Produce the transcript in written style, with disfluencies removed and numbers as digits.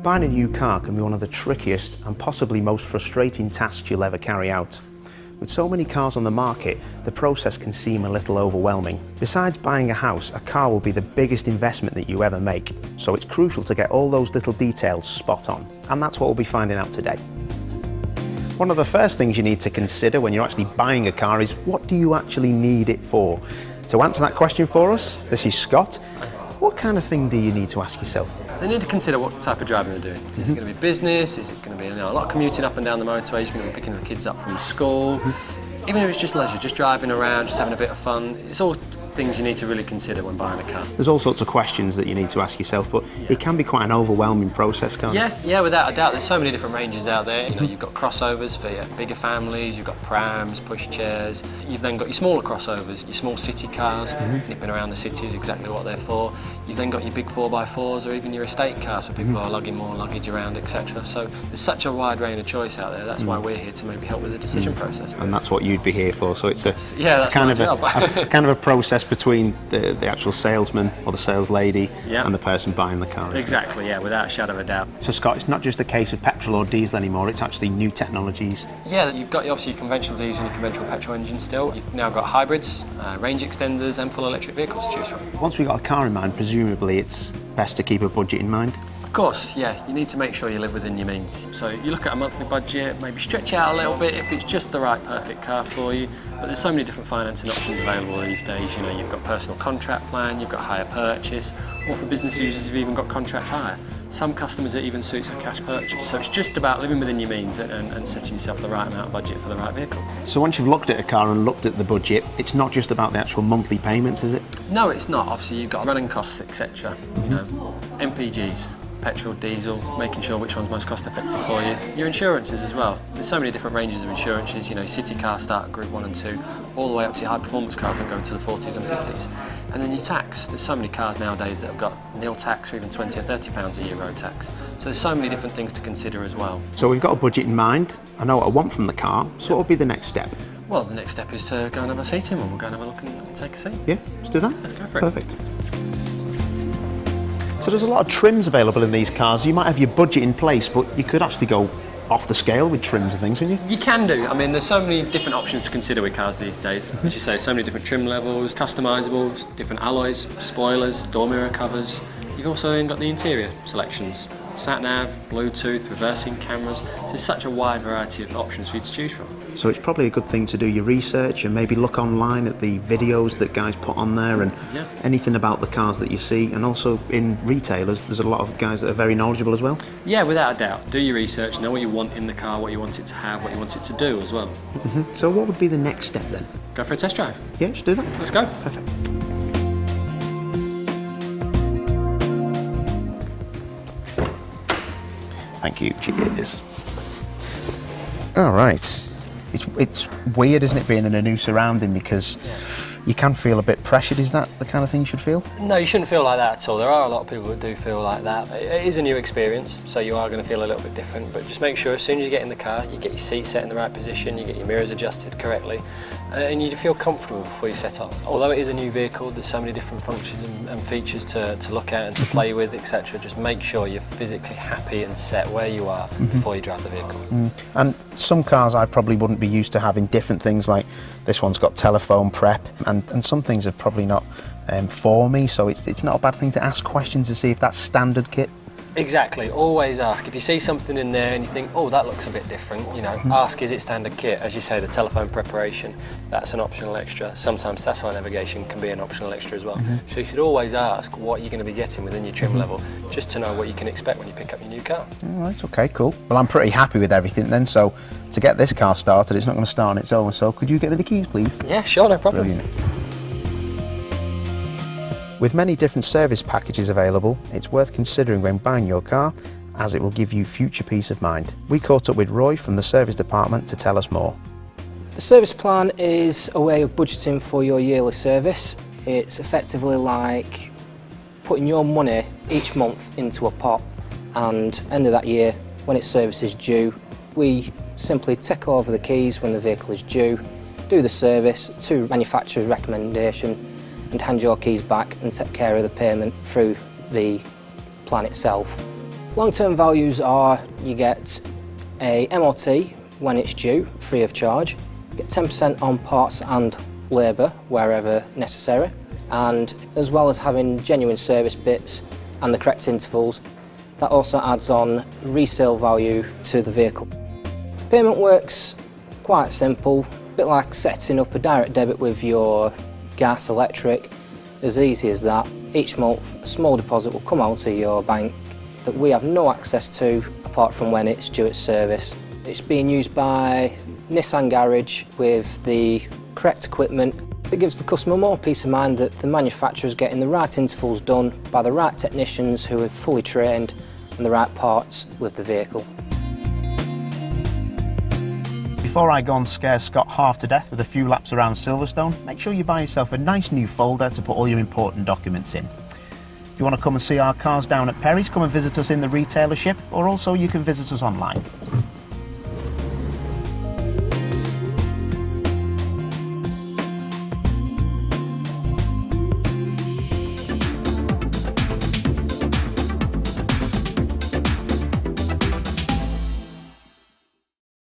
Buying a new car can be one of the trickiest and possibly most frustrating tasks you'll ever carry out. With so many cars on the market, the process can seem a little overwhelming. Besides buying a house, a car will be the biggest investment that you ever make, so it's crucial to get all those little details spot on, and that's what we'll be finding out today. One of the first things you need to consider when you're actually buying a car is, what do you actually need it for? To answer that question for us, this is Scott. What kind of thing do you need to ask yourself? They need to consider what type of driving they're doing. Is it going to be business? Is it going to be a lot of commuting up and down the motorways? You're going to be picking the kids up from school. Even if it's just leisure, just driving around, just having a bit of fun. It's all things you need to really consider when buying a car. There's all sorts of questions that you need to ask yourself, but it can be quite an overwhelming process, can't it? Yeah, without a doubt. There's so many different ranges out there. You know, you've got crossovers for your bigger families, you've got prams, push chairs. You've then got your smaller crossovers, your small city cars, nipping around the city is exactly what they're for. You've then got your big 4x4s or even your estate cars for people who are lugging more luggage around, etc. So there's such a wide range of choice out there. That's why we're here to maybe help with the decision process. And that's what you'd be here for. So it's a that's kind of job. a kind of a process between the actual salesman or the sales lady and the person buying the car. Exactly, yeah, without a shadow of a doubt. So Scott, it's not just a case of petrol or diesel anymore, it's actually new technologies. Yeah, you've got obviously your conventional diesel and your conventional petrol engine still. You've now got hybrids, range extenders and full electric vehicles to choose from. Once we've got a car in mind, presumably it's best to keep a budget in mind. Of course, yeah, you need to make sure you live within your means. So you look at a monthly budget, maybe stretch out a little bit if it's just the right perfect car for you. But there's so many different financing options available these days. You know, you've got personal contract plan, you've got hire purchase, or for business users you've even got contract hire. Some customers it even suits a cash purchase. So it's just about living within your means and setting yourself the right amount of budget for the right vehicle. So once you've looked at a car and looked at the budget, it's not just about the actual monthly payments, is it? No, it's not. Obviously you've got running costs, etc. You know, MPGs. Petrol, diesel, making sure which one's most cost effective for you. Your insurances as well. There's so many different ranges of insurances, you know, city cars start at group 1 and 2, all the way up to your high performance cars that go into the 40s and 50s. And then your tax. There's so many cars nowadays that have got nil tax or even 20 or 30 pounds a year road tax. So there's so many different things to consider as well. So we've got a budget in mind. I know what I want from the car. So what would be the next step? Well, the next step is to go and have a seat in one. We'll go and have a look and take a seat. Yeah, let's do that. Let's go for it. Perfect. So there's a lot of trims available in these cars. You might have your budget in place, but you could actually go off the scale with trims and things, couldn't you? You can do. I mean, there's so many different options to consider with cars these days. As you say, so many different trim levels, customisables, different alloys, spoilers, door mirror covers. You've also then got the interior selections. Sat-nav, Bluetooth, reversing cameras. So there's such a wide variety of options for you to choose from. So it's probably a good thing to do your research and maybe look online at the videos that guys put on there and anything about the cars that you see. And also in retailers, there's a lot of guys that are very knowledgeable as well. Yeah, without a doubt. Do your research, know what you want in the car, what you want it to have, what you want it to do as well. So what would be the next step then? Go for a test drive. Yeah, let's do that. Let's go. Perfect. Thank you. Cheers. All right. It's weird, isn't it, being in a new surrounding, because you can feel a bit pressured. Is that the kind of thing you should feel? No, you shouldn't feel like that at all. There are a lot of people that do feel like that. It is a new experience, so you are going to feel a little bit different, but just make sure as soon as you get in the car, you get your seat set in the right position, you get your mirrors adjusted correctly, and you feel comfortable before you set off. Although it is a new vehicle, there's so many different functions and features to look at and to play with, etc. Just make sure you're physically happy and set where you are before you drive the vehicle. And some cars I probably wouldn't be used to having different things, like this one's got telephone prep, and some things are probably not for me, so it's not a bad thing to ask questions to see if that's standard kit. Exactly, always ask. If you see something in there and you think, oh, that looks a bit different, you know, ask, is it standard kit? As you say, the telephone preparation, that's an optional extra. Sometimes satellite navigation can be an optional extra as well. So you should always ask what you're going to be getting within your trim level, just to know what you can expect when you pick up your new car. All right, okay, cool. Well, I'm pretty happy with everything then, so to get this car started, it's not going to start on its own, so could you get me the keys, please? Yeah, sure, no problem. Brilliant. With many different service packages available, it's worth considering when buying your car, as it will give you future peace of mind. We caught up with Roy from the service department to tell us more. The service plan is a way of budgeting for your yearly service. It's effectively like putting your money each month into a pot, and end of that year, when its service is due, we simply take over the keys when the vehicle is due, do the service to manufacturer's recommendation, and hand your keys back and take care of the payment through the plan itself. Long-term values are you get a MOT when it's due, free of charge, you get 10% on parts and labour wherever necessary, and as well as having genuine service bits and the correct intervals, that also adds on resale value to the vehicle. Payment works quite simple, a bit like setting up a direct debit with your gas, electric, as easy as that. Each month a small deposit will come out of your bank that we have no access to apart from when it's due its service. It's being used by Nissan Garage with the correct equipment. It gives the customer more peace of mind that the manufacturer is getting the right intervals done by the right technicians who are fully trained and the right parts with the vehicle. Before I go and scare Scott half to death with a few laps around Silverstone, make sure you buy yourself a nice new folder to put all your important documents in. If you want to come and see our cars down at Perry's, come and visit us in the retailership, or also you can visit us online.